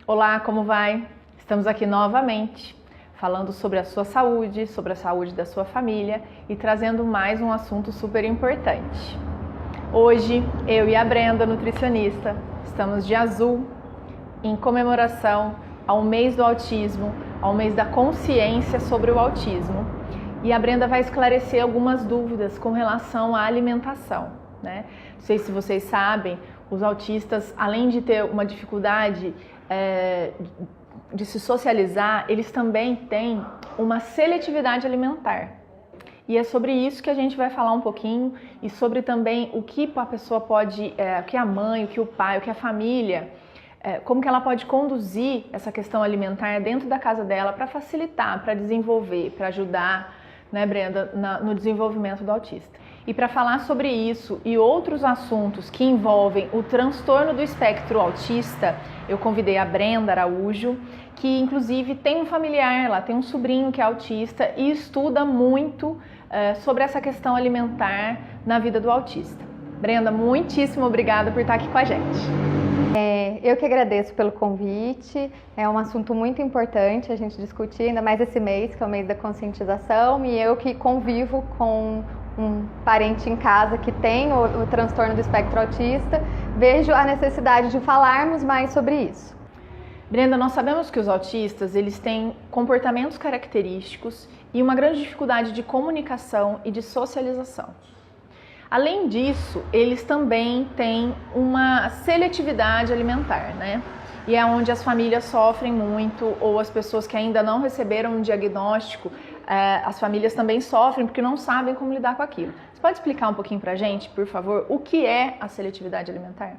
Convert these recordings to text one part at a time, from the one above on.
Olá, como vai? Estamos aqui novamente falando sobre a sua saúde, sobre a saúde da sua família e trazendo mais um assunto super importante. Hoje, eu e a Brenda, nutricionista, estamos de azul em comemoração ao mês do autismo, ao mês da consciência sobre o autismo. E a Brenda vai esclarecer algumas dúvidas com relação à alimentação, né? Não sei se vocês sabem, os autistas, além de ter uma dificuldade de se socializar, eles também têm uma seletividade alimentar. E é sobre isso que a gente vai falar um pouquinho e sobre também o que a pessoa pode, o que a mãe, o que o pai, o que a família, como que ela pode conduzir essa questão alimentar dentro da casa dela para facilitar, para desenvolver, para ajudar, né, Brenda, no desenvolvimento do autista. E para falar sobre isso e outros assuntos que envolvem o transtorno do espectro autista, eu convidei a Brenda Araújo, que inclusive tem um familiar, ela tem um sobrinho que é autista e estuda muito sobre essa questão alimentar na vida do autista. Brenda, muitíssimo obrigada por estar aqui com a gente. Eu que agradeço pelo convite, é um assunto muito importante a gente discutir, ainda mais esse mês, que é o mês da conscientização, e eu que convivo com um parente em casa que tem o transtorno do espectro autista, vejo a necessidade de falarmos mais sobre isso. Brenda, nós sabemos que os autistas, eles têm comportamentos característicos e uma grande dificuldade de comunicação e de socialização. Além disso, eles também têm uma seletividade alimentar, né? E é onde as famílias sofrem muito, ou as pessoas que ainda não receberam um diagnóstico, as famílias também sofrem porque não sabem como lidar com aquilo. Você pode explicar um pouquinho pra gente, por favor, o que é a seletividade alimentar?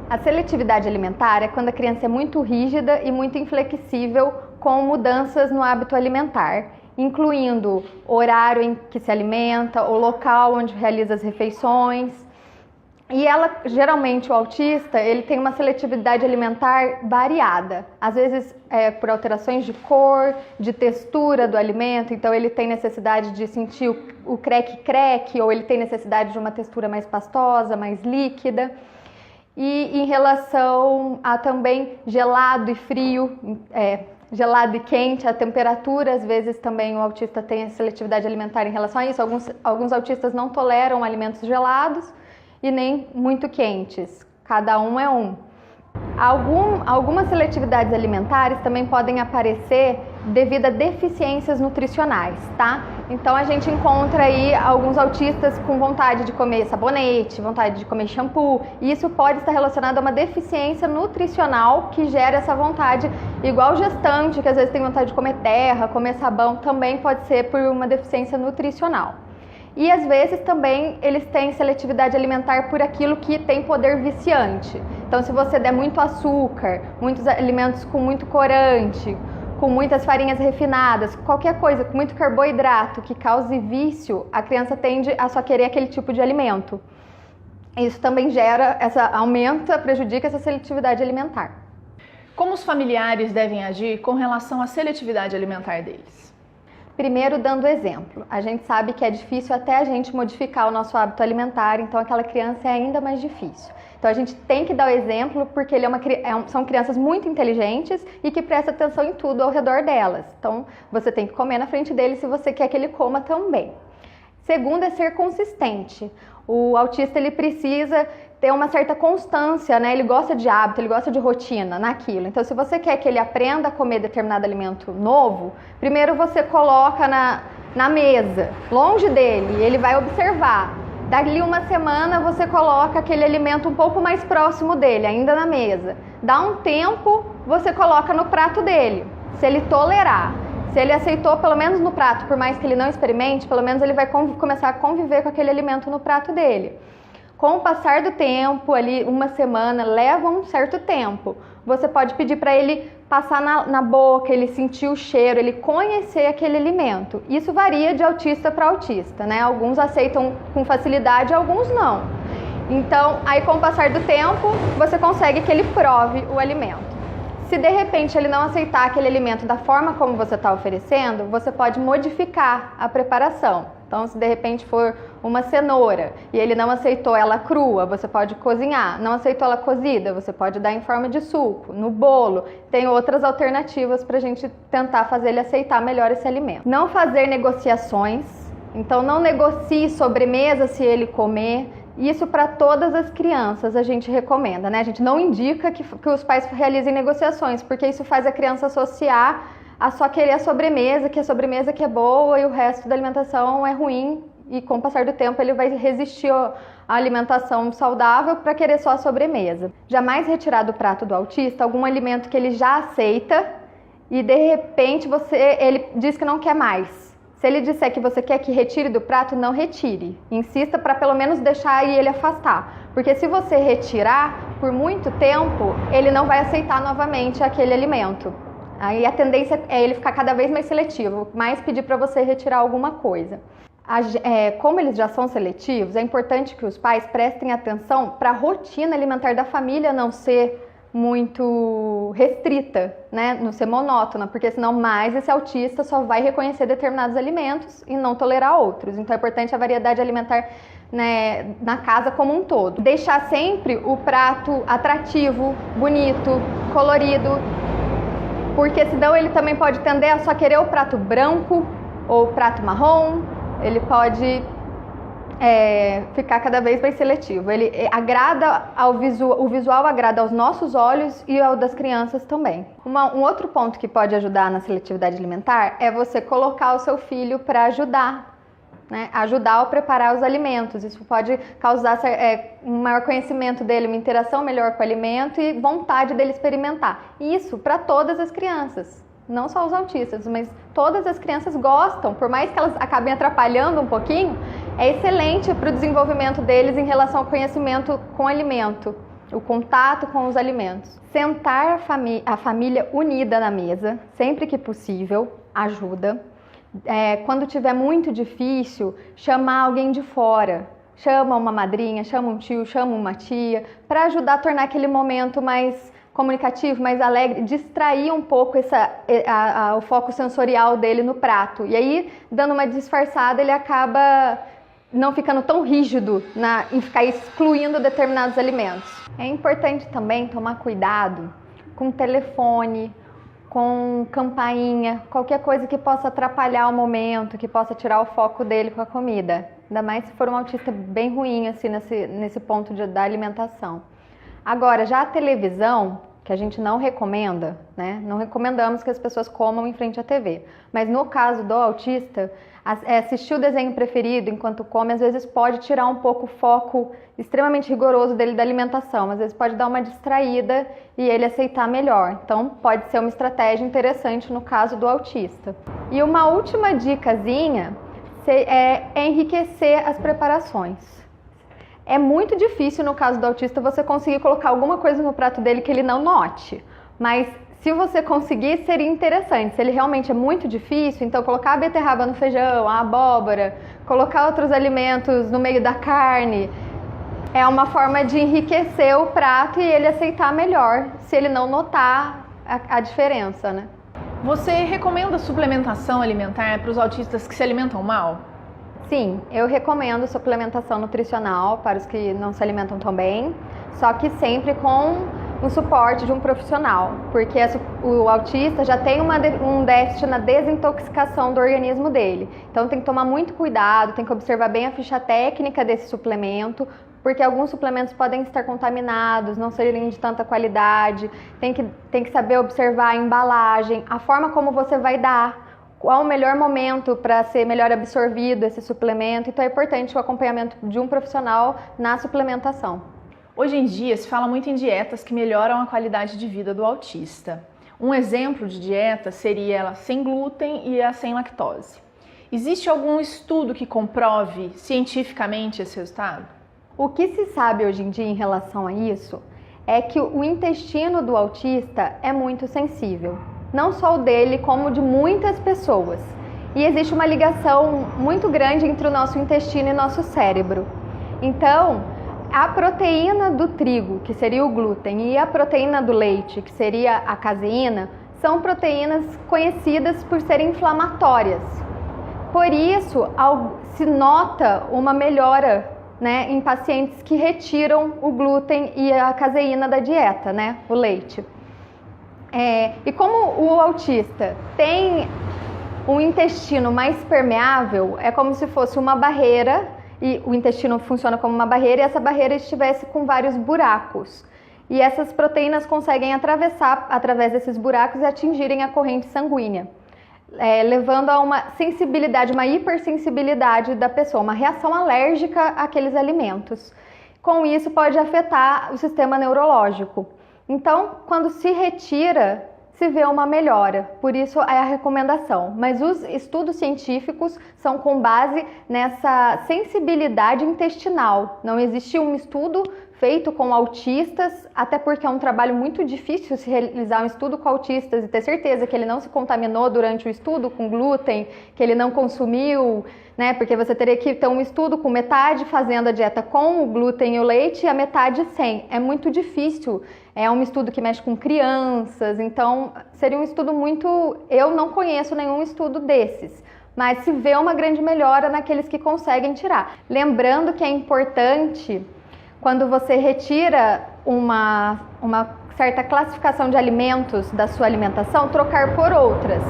A seletividade alimentar é quando a criança é muito rígida e muito inflexível com mudanças no hábito alimentar, incluindo o horário em que se alimenta, o local onde realiza as refeições. E geralmente o autista, ele tem uma seletividade alimentar variada, às vezes por alterações de cor, de textura do alimento, então ele tem necessidade de sentir o creque-creque, ou ele tem necessidade de uma textura mais pastosa, mais líquida. E em relação a também gelado e frio, gelado e quente, a temperatura, às vezes também o autista tem a seletividade alimentar em relação a isso. Alguns autistas não toleram alimentos gelados e nem muito quentes, cada um é um. Algumas seletividades alimentares também podem aparecer devido a deficiências nutricionais, tá? Então a gente encontra aí alguns autistas com vontade de comer sabonete, vontade de comer shampoo, e isso pode estar relacionado a uma deficiência nutricional que gera essa vontade, igual gestante, que às vezes tem vontade de comer terra, comer sabão, também pode ser por uma deficiência nutricional. E às vezes também eles têm seletividade alimentar por aquilo que tem poder viciante. Então se você der muito açúcar, muitos alimentos com muito corante, com muitas farinhas refinadas, qualquer coisa com muito carboidrato que cause vício, a criança tende a só querer aquele tipo de alimento. Isso também prejudica essa seletividade alimentar. Como os familiares devem agir com relação à seletividade alimentar deles? Primeiro, dando exemplo. A gente sabe que é difícil até a gente modificar o nosso hábito alimentar, então aquela criança é ainda mais difícil. Então a gente tem que dar o exemplo porque são crianças muito inteligentes e que prestam atenção em tudo ao redor delas. Então você tem que comer na frente dele se você quer que ele coma também. Segundo é ser consistente. O autista ele precisa ter uma certa constância, né? Ele gosta de hábito, ele gosta de rotina naquilo. Então se você quer que ele aprenda a comer determinado alimento novo, primeiro você coloca na mesa, longe dele, e ele vai observar. Dali uma semana você coloca aquele alimento um pouco mais próximo dele, ainda na mesa. Dá um tempo, você coloca no prato dele, se ele tolerar. Se ele aceitou pelo menos no prato, por mais que ele não experimente, pelo menos ele vai começar a conviver com aquele alimento no prato dele. Com o passar do tempo, ali uma semana, leva um certo tempo. Você pode pedir para ele passar na boca, ele sentir o cheiro, ele conhecer aquele alimento. Isso varia de autista para autista, né? Alguns aceitam com facilidade, alguns não. Então, aí com o passar do tempo, você consegue que ele prove o alimento. Se de repente ele não aceitar aquele alimento da forma como você está oferecendo, você pode modificar a preparação. Então, se de repente for uma cenoura e ele não aceitou ela crua, você pode cozinhar. Não aceitou ela cozida, você pode dar em forma de suco, no bolo. Tem outras alternativas para a gente tentar fazer ele aceitar melhor esse alimento. Não fazer negociações. Então, não negocie sobremesa se ele comer. Isso para todas as crianças a gente recomenda, né? A gente não indica que os pais realizem negociações, porque isso faz a criança associar a só querer a sobremesa que é boa e o resto da alimentação é ruim, e com o passar do tempo ele vai resistir à alimentação saudável para querer só a sobremesa. Jamais retirar do prato do autista algum alimento que ele já aceita e de repente ele diz que não quer mais. Se ele disser que você quer que retire do prato, não retire. Insista para pelo menos deixar ele afastar. Porque se você retirar por muito tempo, ele não vai aceitar novamente aquele alimento. Aí a tendência é ele ficar cada vez mais seletivo, mais pedir para você retirar alguma coisa. Como eles já são seletivos, é importante que os pais prestem atenção para a rotina alimentar da família não ser muito restrita, né? Não ser monótona, porque senão mais esse autista só vai reconhecer determinados alimentos e não tolerar outros. Então é importante a variedade alimentar, né, na casa como um todo. Deixar sempre o prato atrativo, bonito, colorido, porque senão ele também pode tender a só querer o prato branco ou o prato marrom. Ele pode ficar cada vez mais seletivo. Ele agrada o visual agrada aos nossos olhos e ao das crianças também. Um outro ponto que pode ajudar na seletividade alimentar é você colocar o seu filho para ajudar, né? Ajudar a preparar os alimentos. Isso pode causar um maior conhecimento dele, uma interação melhor com o alimento e vontade dele experimentar. Isso para todas as crianças. Não só os autistas, mas todas as crianças gostam, por mais que elas acabem atrapalhando um pouquinho, é excelente para o desenvolvimento deles em relação ao conhecimento com o alimento, o contato com os alimentos. Sentar a família unida na mesa, sempre que possível, ajuda. Quando tiver muito difícil, chamar alguém de fora. Chama uma madrinha, chama um tio, chama uma tia, para ajudar a tornar aquele momento mais comunicativo, mais alegre, distrair um pouco o foco sensorial dele no prato. E aí, dando uma disfarçada, ele acaba não ficando tão rígido em ficar excluindo determinados alimentos. É importante também tomar cuidado com telefone, com campainha, qualquer coisa que possa atrapalhar o momento, que possa tirar o foco dele com a comida. Ainda mais se for um autista bem ruim assim, nesse ponto da alimentação. Agora, já a televisão, que a gente não recomenda, né? Não recomendamos que as pessoas comam em frente à TV. Mas no caso do autista, assistir o desenho preferido enquanto come, às vezes pode tirar um pouco o foco extremamente rigoroso dele da alimentação. Às vezes pode dar uma distraída e ele aceitar melhor. Então pode ser uma estratégia interessante no caso do autista. E uma última dicasinha é enriquecer as preparações. É muito difícil, no caso do autista, você conseguir colocar alguma coisa no prato dele que ele não note. Mas se você conseguir, seria interessante. Se ele realmente é muito difícil, então colocar a beterraba no feijão, a abóbora, colocar outros alimentos no meio da carne, é uma forma de enriquecer o prato e ele aceitar melhor, se ele não notar a diferença, né? Você recomenda suplementação alimentar para os autistas que se alimentam mal? Sim, eu recomendo suplementação nutricional para os que não se alimentam tão bem, só que sempre com o suporte de um profissional, porque o autista já tem um déficit na desintoxicação do organismo dele. Então tem que tomar muito cuidado, tem que observar bem a ficha técnica desse suplemento, porque alguns suplementos podem estar contaminados, não serem de tanta qualidade, tem que saber observar a embalagem, a forma como você vai dar, qual o melhor momento para ser melhor absorvido esse suplemento. Então é importante o acompanhamento de um profissional na suplementação. Hoje em dia se fala muito em dietas que melhoram a qualidade de vida do autista. Um exemplo de dieta seria ela sem glúten e a sem lactose. Existe algum estudo que comprove cientificamente esse resultado? O que se sabe hoje em dia em relação a isso é que o intestino do autista é muito sensível. Não só o dele, como o de muitas pessoas. E existe uma ligação muito grande entre o nosso intestino e nosso cérebro. Então, a proteína do trigo, que seria o glúten, e a proteína do leite, que seria a caseína, são proteínas conhecidas por serem inflamatórias. Por isso, se nota uma melhora, né, em pacientes que retiram o glúten e a caseína da dieta, né, o leite. E como o autista tem um intestino mais permeável, é como se fosse uma barreira, e o intestino funciona como uma barreira, e essa barreira estivesse com vários buracos. E essas proteínas conseguem atravessar através desses buracos e atingirem a corrente sanguínea, levando a uma sensibilidade, uma hipersensibilidade da pessoa, uma reação alérgica àqueles alimentos. Com isso, pode afetar o sistema neurológico. Então, quando se retira, se vê uma melhora, por isso é a recomendação. Mas os estudos científicos são com base nessa sensibilidade intestinal. Não existe um estudo feito com autistas, até porque é um trabalho muito difícil se realizar um estudo com autistas e ter certeza que ele não se contaminou durante o estudo com glúten, que ele não consumiu, né? Porque você teria que ter um estudo com metade fazendo a dieta com o glúten e o leite e a metade sem. É muito difícil. É um estudo que mexe com crianças, então seria um estudo muito... Eu não conheço nenhum estudo desses, mas se vê uma grande melhora naqueles que conseguem tirar. Lembrando que é importante, quando você retira uma certa classificação de alimentos da sua alimentação, trocar por outras.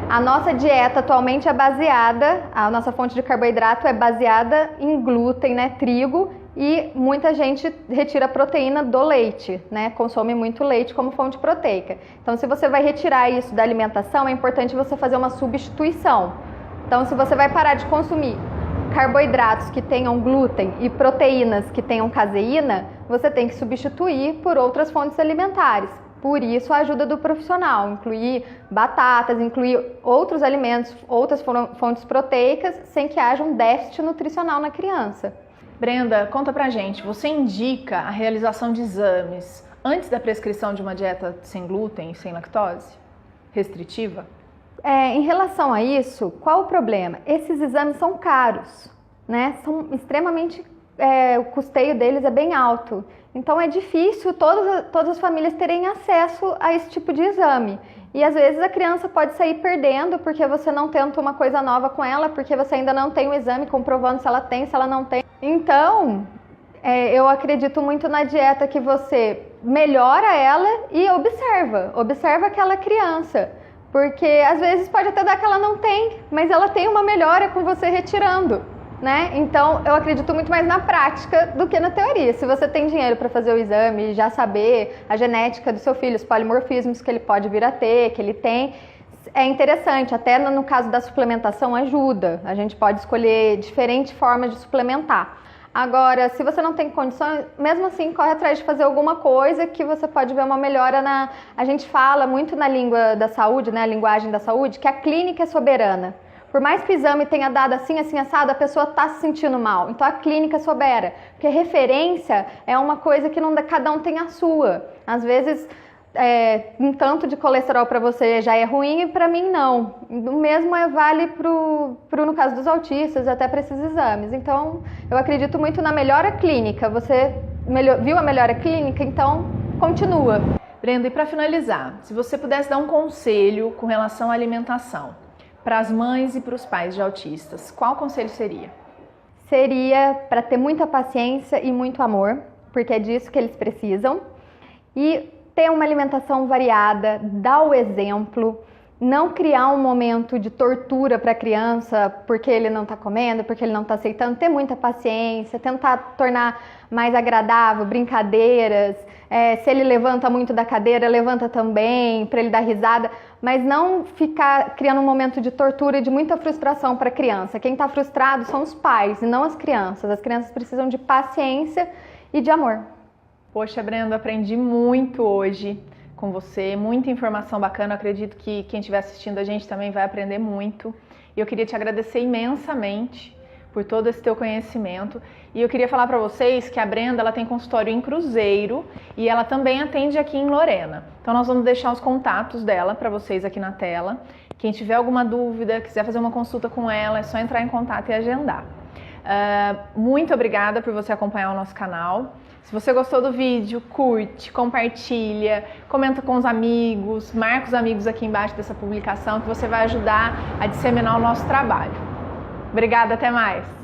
A nossa dieta atualmente é baseada, a nossa fonte de carboidrato é baseada em glúten, né, trigo, e muita gente retira proteína do leite, né, consome muito leite como fonte proteica. Então, se você vai retirar isso da alimentação, é importante você fazer uma substituição. Então, se você vai parar de consumir carboidratos que tenham glúten e proteínas que tenham caseína, você tem que substituir por outras fontes alimentares. Por isso, a ajuda do profissional, incluir batatas, incluir outros alimentos, outras fontes proteicas, sem que haja um déficit nutricional na criança. Brenda, conta pra gente, você indica a realização de exames antes da prescrição de uma dieta sem glúten e sem lactose? Restritiva? Em relação a isso, qual o problema? Esses exames são caros, né? São extremamente... o custeio deles é bem alto. Então é difícil todas as famílias terem acesso a esse tipo de exame. E às vezes a criança pode sair perdendo porque você não tenta uma coisa nova com ela, porque você ainda não tem o exame comprovando se ela tem, se ela não tem. Então, eu acredito muito na dieta que você melhora ela e observa aquela criança. Porque às vezes pode até dar que ela não tem, mas ela tem uma melhora com você retirando, né? Então eu acredito muito mais na prática do que na teoria. Se você tem dinheiro para fazer o exame e já saber a genética do seu filho, os polimorfismos que ele pode vir a ter, que ele tem, é interessante. Até no caso da suplementação ajuda. A gente pode escolher diferentes formas de suplementar. Agora, se você não tem condições, mesmo assim, corre atrás de fazer alguma coisa que você pode ver uma melhora na... A gente fala muito na língua da saúde, né, a linguagem da saúde, que a clínica é soberana. Por mais que o exame tenha dado assim, assim, assado, a pessoa está se sentindo mal. Então, a clínica é soberana. Porque referência é uma coisa que não, cada um tem a sua. Às vezes, um tanto de colesterol para você já é ruim e para mim não. O mesmo vale no caso dos autistas, até para esses exames. Então, eu acredito muito na melhora clínica. Você viu a melhora clínica? Então, continua. Brenda, e para finalizar, se você pudesse dar um conselho com relação à alimentação para as mães e para os pais de autistas, qual conselho seria? Seria para ter muita paciência e muito amor, porque é disso que eles precisam. E ter uma alimentação variada, dar o exemplo, não criar um momento de tortura para a criança porque ele não está comendo, porque ele não está aceitando, ter muita paciência, tentar tornar mais agradável, brincadeiras, se ele levanta muito da cadeira, levanta também, para ele dar risada, mas não ficar criando um momento de tortura e de muita frustração para a criança. Quem está frustrado são os pais e não as crianças precisam de paciência e de amor. Poxa, Brenda, aprendi muito hoje com você, muita informação bacana. Eu acredito que quem estiver assistindo a gente também vai aprender muito. E eu queria te agradecer imensamente por todo esse teu conhecimento. E eu queria falar para vocês que a Brenda ela tem consultório em Cruzeiro e ela também atende aqui em Lorena. Então nós vamos deixar os contatos dela para vocês aqui na tela. Quem tiver alguma dúvida, quiser fazer uma consulta com ela, é só entrar em contato e agendar. Muito obrigada por você acompanhar o nosso canal. Se você gostou do vídeo, curte, compartilha, comenta com os amigos, marca os amigos aqui embaixo dessa publicação que você vai ajudar a disseminar o nosso trabalho. Obrigada, até mais!